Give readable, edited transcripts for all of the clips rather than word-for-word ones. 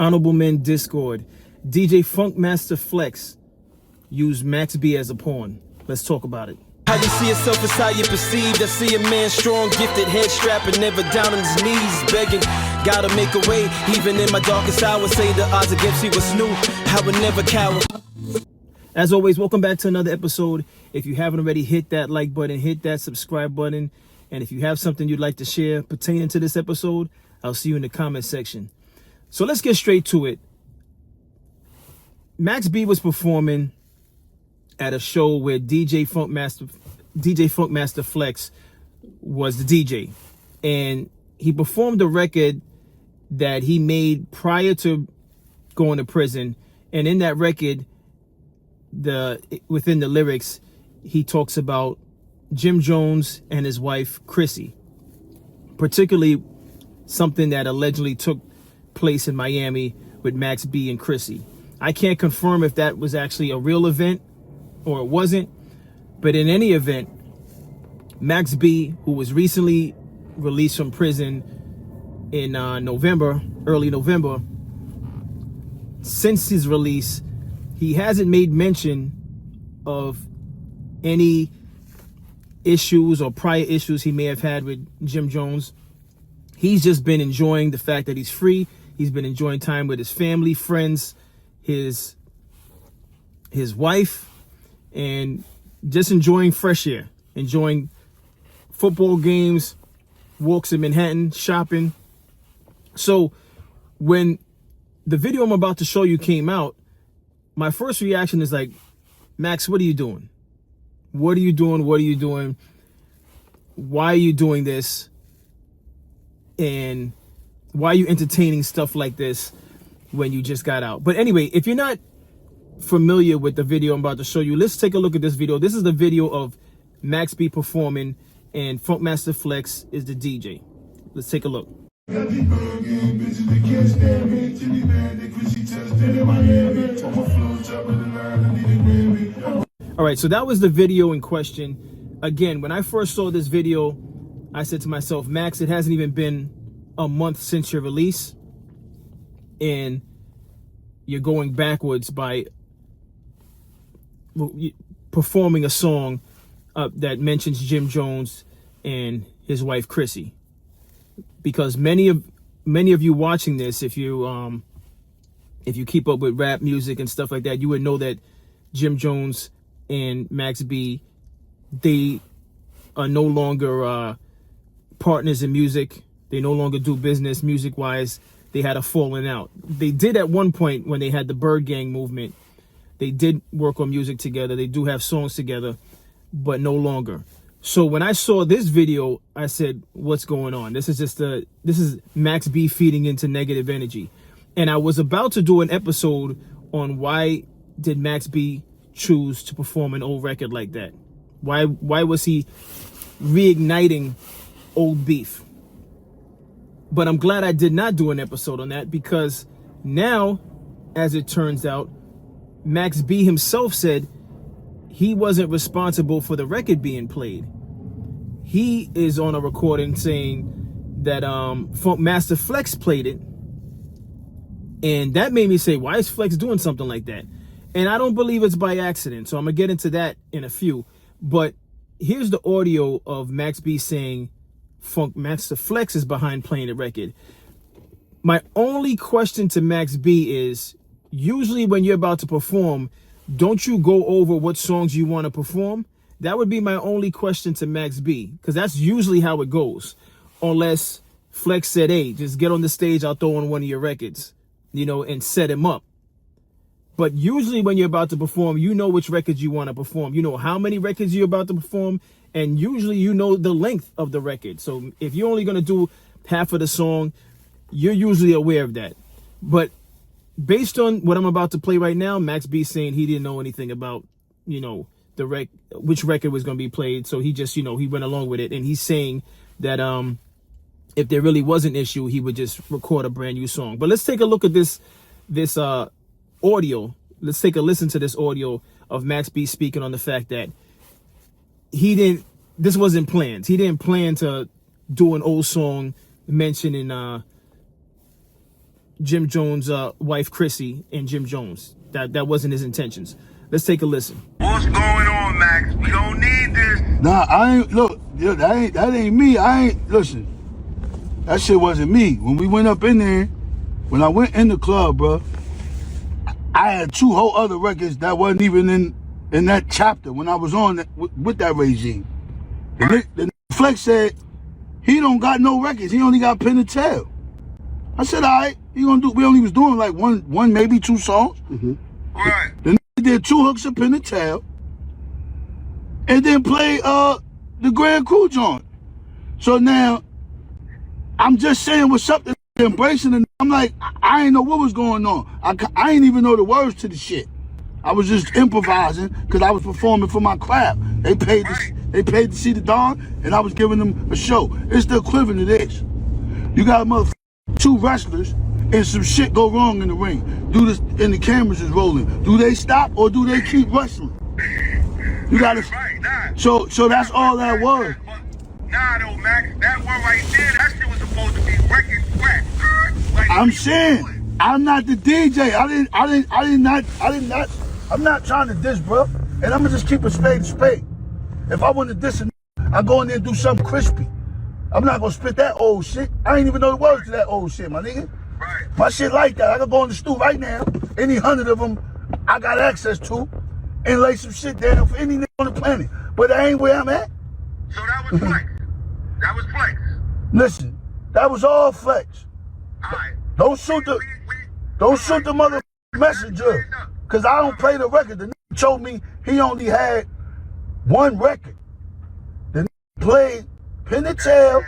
Honorable Men Discord. DJ Funkmaster Flex used Max B as a pawn. Let's talk about it. How you see yourself is how you perceived. I see a man strong, gifted, head strapping, never down on his knees, begging. Gotta make a way, even in my darkest hour. Say the odds against me was new. I would never cower. As always, welcome back to another episode. If you haven't already, hit that like button, hit that subscribe button. And if you have something you'd like to share pertaining to this episode, I'll see you in the comment section. So let's get straight to it. Max B was performing at a show where DJ Funkmaster Flex was the DJ. And he performed a record that he made prior to going to prison. And in that record, within the lyrics, he talks about Jim Jones and his wife Chrissy, particularly something that allegedly took place in Miami with Max B and Chrissy. I can't confirm if that was actually a real event or it wasn't, but in any event, Max B, who was recently released from prison in early November, since his release, he hasn't made mention of any issues or prior issues he may have had with Jim Jones. He's just been enjoying the fact that he's free. He's been enjoying time with his family, friends, his wife, and just enjoying fresh air, enjoying football games, walks in Manhattan, shopping. So when the video I'm about to show you came out, my first reaction is like, Max, what are you doing? What are you doing? What are you doing? Why are you doing this? And why are you entertaining stuff like this when you just got out? But anyway, if you're not familiar with the video I'm about to show you, let's take a look at this video. This is the video of Max B performing and Funkmaster Flex is the DJ. Let's take a look. All right, so that was the video in question. Again, when I first saw this video, I said to myself, Max, it hasn't even been a month since your release, and you're going backwards by performing a song that mentions Jim Jones and his wife Chrissy. Because many of you watching this, if you keep up with rap music and stuff like that, you would know that Jim Jones and Max B, they are no longer partners in music. They no longer do business music-wise. They had a falling out. They did at one point when they had the Bird Gang movement. They did work on music together. They do have songs together, but no longer. So when I saw this video, I said, what's going on? This is Max B feeding into negative energy. And I was about to do an episode on why did Max B choose to perform an old record like that? Why was he reigniting old beef? But I'm glad I did not do an episode on that, because now, as it turns out, Max B himself said he wasn't responsible for the record being played. He is on a recording saying that Funkmaster Flex played it. And that made me say, why is Flex doing something like that? And I don't believe it's by accident. So I'm going to get into that in a few. But here's the audio of Max B saying Funkmaster Flex is behind playing the record. My only question to Max B is, usually when you're about to perform, don't you go over what songs you want to perform? That would be my only question to Max B, because that's usually how it goes. Unless Flex said, hey, just get on the stage, I'll throw on one of your records, and set him up. But usually when you're about to perform, you know which records you want to perform. You know how many records you're about to perform, and usually you know the length of the record. So if you're only going to do half of the song, you're usually aware of that. But based on what I'm about to play right now, Max B saying he didn't know anything about, which record was going to be played. So he just, he went along with it. And he's saying that if there really was an issue, he would just record a brand new song. But let's take a look at this audio. Let's take a listen to this audio of Max B speaking on the fact that this wasn't planned. He didn't plan to do an old song mentioning Jim Jones' wife Chrissy and Jim Jones. That wasn't his intentions. Let's take a listen. What's going on, Max? We don't need this. Nah, I ain't, look, yeah, that ain't me. Listen, that shit wasn't me. When we went up in there, when I went in the club, bro, I had 2 whole other records that wasn't even in that chapter when I was on with that regime. The Flex said, he don't got no records. He only got Pen and Tail. I said, all right, we only was doing like one, maybe 2 songs. Mm-hmm. Right. The nigga did 2 hooks of Pen and Tail, and then play the Grand Crew joint. So now, I'm just saying what's up to embracing it. I'm like, I ain't know what was going on. I ain't even know the words to the shit. I was just improvising because I was performing for my craft. They paid to see the Don, and I was giving them a show. It's the equivalent of this. You got a motherfucker, 2 wrestlers, and some shit go wrong in the ring. Do this, and the cameras is rolling. Do they stop or do they keep wrestling? You gotta. So that's all that was. Nah, though, Max, that one right there, that shit was supposed to be record scratch. Like, I'm saying, I'm not the DJ. I'm not trying to diss, bro. And I'm gonna just keep a spade to spade. If I want to diss I go in there and do something crispy. I'm not gonna spit that old shit. I ain't even know the words to that old shit, my nigga. Right. My shit like that. I can go in the stew right now. Any 100 of them I got access to and lay some shit down for any nigga on the planet. But that ain't where I'm at. So that was Flex. That was Flex. Listen, that was all Flex. All right. Don't shoot the mother messenger. Cause I don't play the record. The nigga told me he only had 1 record. The nigga played Pen and Tail,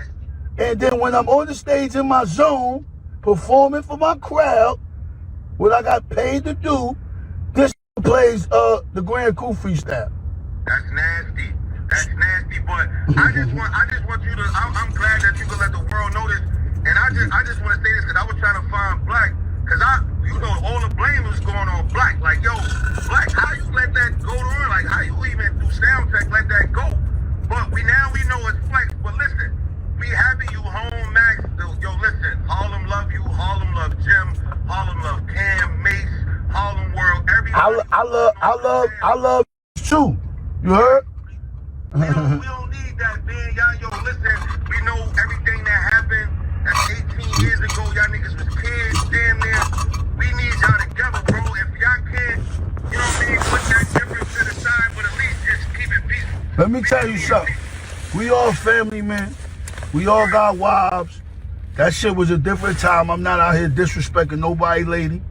and then when I'm on the stage in my zone, performing for my crowd, what I got paid to do, this plays the Grand Coup freestyle. That's nasty. That's nasty, but I just want you to, I'm glad that you can let the world know this, and I just want to say this because I was trying to find Black, because all the blame was going on Black. Like, yo, Black, how you let that go on? Like, how you even do sound check let that go? But we know it's Flex. But listen, we having you home, Max. Yo, listen, Harlem love you. Harlem love Jim. Harlem love Cam, Mace, Harlem World. Everybody. I love too. You heard? We don't need that, man. Yo, listen, we know everything that happened. That's 18 years ago. Y'all niggas was kids, damn near. We need y'all together, bro. If y'all can't, you know what I mean, put that difference to the side, but at least just keep it peaceful. Let me tell you something. We all family, man. We all got wives. That shit was a different time. I'm not out here disrespecting nobody, lady.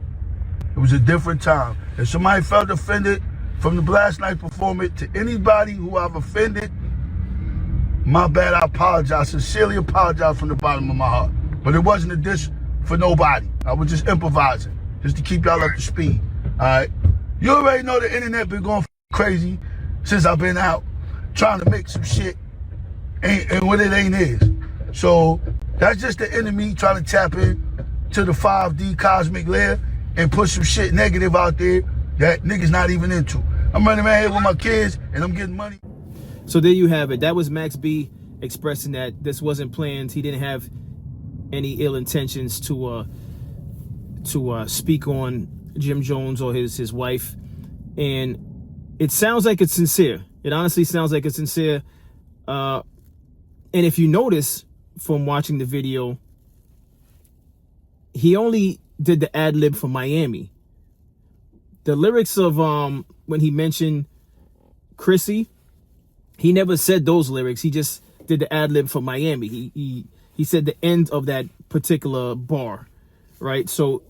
It was a different time. If somebody felt offended from the last night performance, to anybody who I've offended, my bad, I apologize. Sincerely apologize from the bottom of my heart. But it wasn't a diss for nobody. I was just improvising, just to keep y'all up to speed. All right? You already know the internet been going crazy since I've been out trying to make some shit and what it ain't is. So that's just the enemy trying to tap in to the 5D cosmic layer and put some shit negative out there that niggas not even into. I'm running around here with my kids and I'm getting money. So there you have it. That was Max B expressing that this wasn't planned. He didn't have any ill intentions to speak on Jim Jones or his wife. And it sounds like it's sincere. It honestly sounds like it's sincere. And if you notice from watching the video, he only did the ad lib for Miami. The lyrics of when he mentioned Chrissy, he never said those lyrics. He just did the ad lib for Miami. He said the end of that particular bar, right? So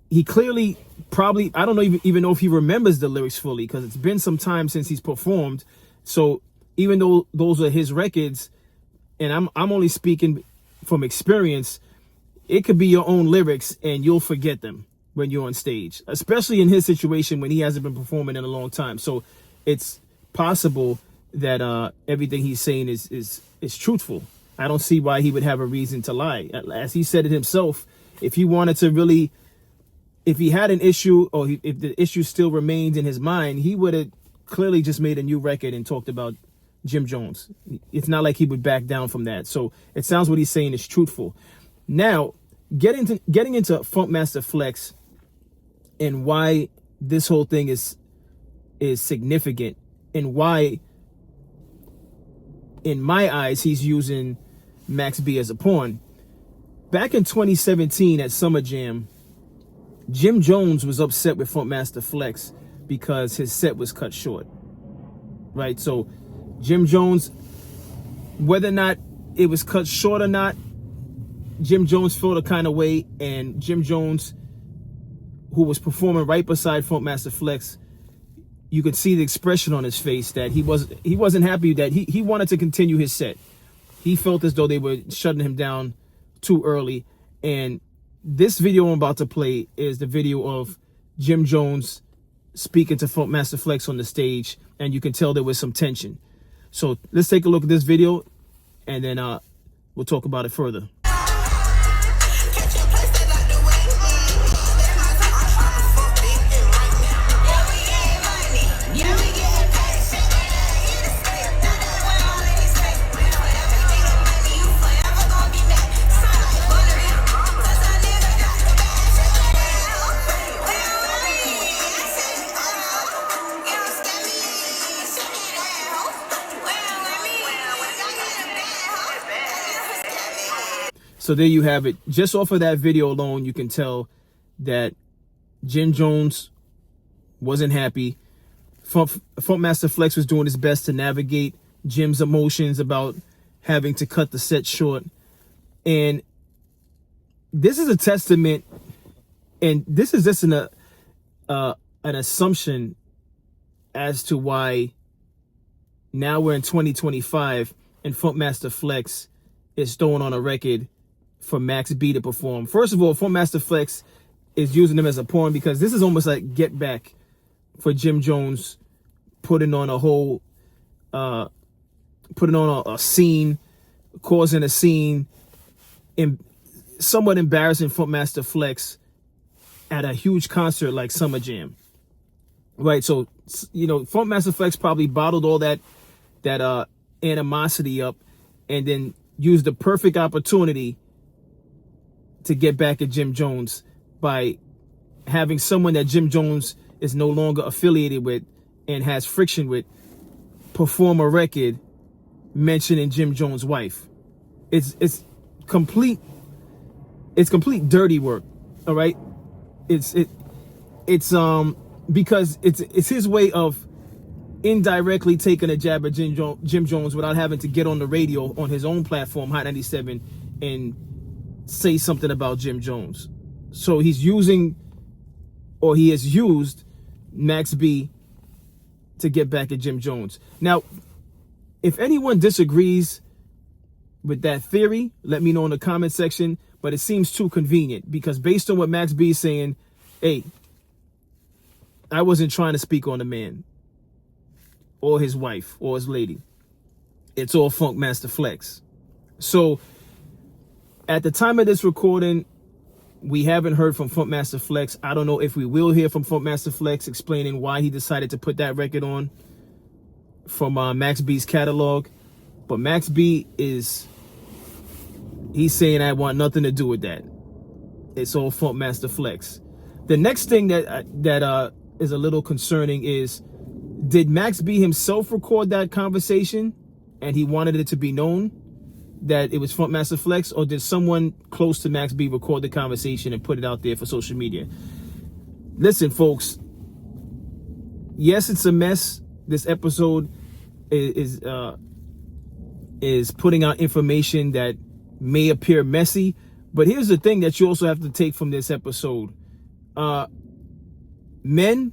he clearly probably, I don't know even know if he remembers the lyrics fully, because it's been some time since he's performed. So even though those are his records, and I'm only speaking from experience, it could be your own lyrics and you'll forget them when you're on stage, especially in his situation when he hasn't been performing in a long time. So it's possible that everything he's saying is truthful. I don't see why he would have a reason to lie. As he said it himself, if he wanted to really, if he had an issue, or if the issue still remained in his mind, he would have clearly just made a new record and talked about Jim Jones. It's not like he would back down from that. So it sounds what he's saying is truthful. Now, getting into Funkmaster Flex and why this whole thing is significant, and why, in my eyes, he's using Max B as a pawn. Back in 2017 at Summer Jam, Jim Jones was upset with Funkmaster Flex because his set was cut short. Right? So Jim Jones, whether or not it was cut short or not, Jim Jones felt a kind of way, and Jim Jones, who was performing right beside Funkmaster Flex, you could see the expression on his face that he wasn't happy, that he wanted to continue his set. He felt as though they were shutting him down too early. And this video I'm about to play is the video of Jim Jones speaking to Funkmaster Flex on the stage, and you can tell there was some tension. So let's take a look at this video, and then we'll talk about it further. So there you have it. Just off of that video alone, you can tell that Jim Jones wasn't happy. Funkmaster Flex was doing his best to navigate Jim's emotions about having to cut the set short. And this is a testament, and this is just an assumption as to why now we're in 2025 and Funkmaster Flex is throwing on a record for Max B to perform. First of all, Funkmaster Flex is using him as a pawn because this is almost like get back for Jim Jones, putting on a whole, putting on a scene, causing a scene, and somewhat embarrassing Funkmaster Flex at a huge concert like Summer Jam. Right, so, you know, Funkmaster Flex probably bottled all that animosity up and then used the perfect opportunity to get back at Jim Jones by having someone that Jim Jones is no longer affiliated with and has friction with perform a record mentioning Jim Jones' wife. It's complete dirty work. All right, it's because it's his way of indirectly taking a jab at Jim Jones without having to get on the radio on his own platform, Hot 97, and say something about Jim Jones. So he's using, or he has used, Max B to get back at Jim Jones. Now, if anyone disagrees with that theory, let me know in the comment section, but it seems too convenient because based on what Max B is saying, hey, I wasn't trying to speak on the man or his wife or his lady. It's all Funkmaster Flex. So at the time of this recording, we haven't heard from Funkmaster Flex. I don't know if we will hear from Funkmaster Flex explaining why he decided to put that record on from Max B's catalog. But Max B he's saying, I want nothing to do with that. It's all Funkmaster Flex. The next thing that is a little concerning is, did Max B himself record that conversation and he wanted it to be known that it was Funkmaster Flex, or did someone close to Max B record the conversation and put it out there for social media? Listen, folks, yes, it's a mess. This episode is putting out information that may appear messy, but here's the thing that you also have to take from this episode. Men,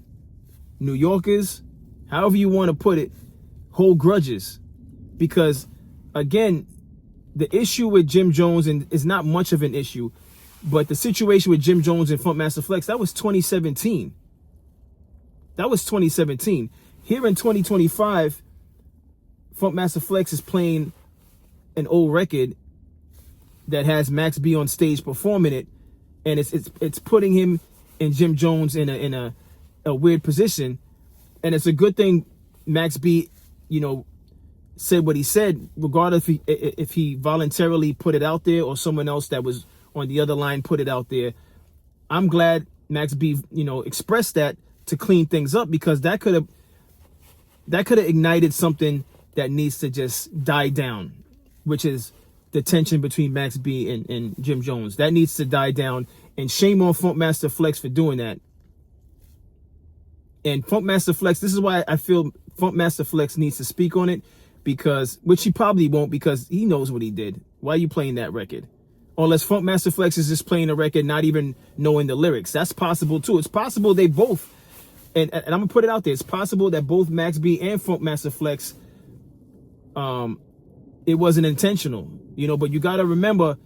New Yorkers, however you want to put it, hold grudges, because again, the issue with Jim Jones, and is not much of an issue, but the situation with Jim Jones and Funkmaster Flex, that was 2017. That was 2017. Here in 2025, Funkmaster Flex is playing an old record that has Max B on stage performing it, and it's putting him and Jim Jones in a weird position. And it's a good thing Max B, you know, said what he said, regardless if he voluntarily put it out there or someone else that was on the other line put it out there. I'm glad Max B, expressed that to clean things up, because that could have ignited something that needs to just die down, which is the tension between Max B and Jim Jones. That needs to die down, and shame on Funkmaster Flex for doing that. And Funkmaster Flex, this is why I feel Funkmaster Flex needs to speak on it, because, which he probably won't, because he knows what he did. Why are you playing that record? Unless Funkmaster Flex is just playing a record, not even knowing the lyrics. That's possible too. It's possible they both, and I'm gonna put it out there, it's possible that both Max B and Funkmaster Flex, it wasn't intentional, but you gotta remember,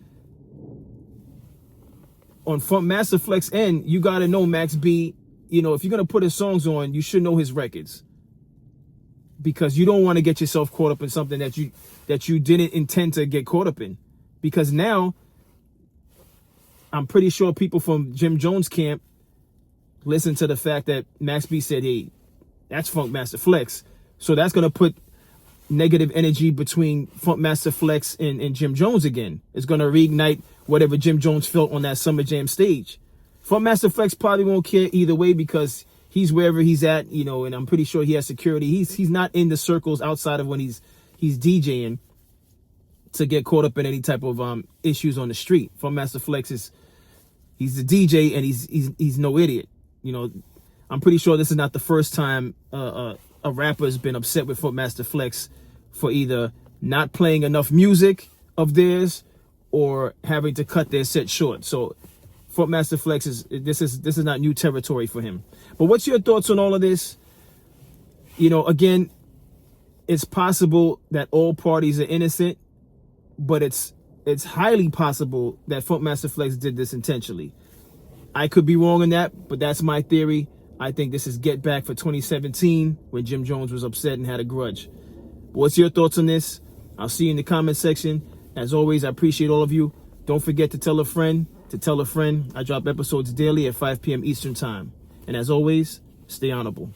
on Funkmaster Flex end, you gotta know Max B, if you're gonna put his songs on, you should know his records. Because you don't want to get yourself caught up in something that you didn't intend to get caught up in. Because now, I'm pretty sure people from Jim Jones' camp listen to the fact that Max B said, hey, that's Funkmaster Flex. So that's going to put negative energy between Funkmaster Flex and Jim Jones again. It's going to reignite whatever Jim Jones felt on that Summer Jam stage. Funkmaster Flex probably won't care either way, because he's wherever he's at, and I'm pretty sure he has security. He's not in the circles outside of when he's DJing to get caught up in any type of issues on the street. Funkmaster Flex he's the DJ, and he's no idiot. I'm pretty sure this is not the first time a rapper's been upset with Funkmaster Flex for either not playing enough music of theirs or having to cut their set short. So Funkmaster Flex this is not new territory for him. But what's your thoughts on all of this? Again, it's possible that all parties are innocent, but it's highly possible that Funkmaster Flex did this intentionally. I could be wrong on that, but that's my theory. I think this is get back for 2017 when Jim Jones was upset and had a grudge. What's your thoughts on this? I'll see you in the comment section. As always, I appreciate all of you. Don't forget to tell a friend to tell a friend. I drop episodes daily at 5 p.m. Eastern Time. And as always, stay honorable.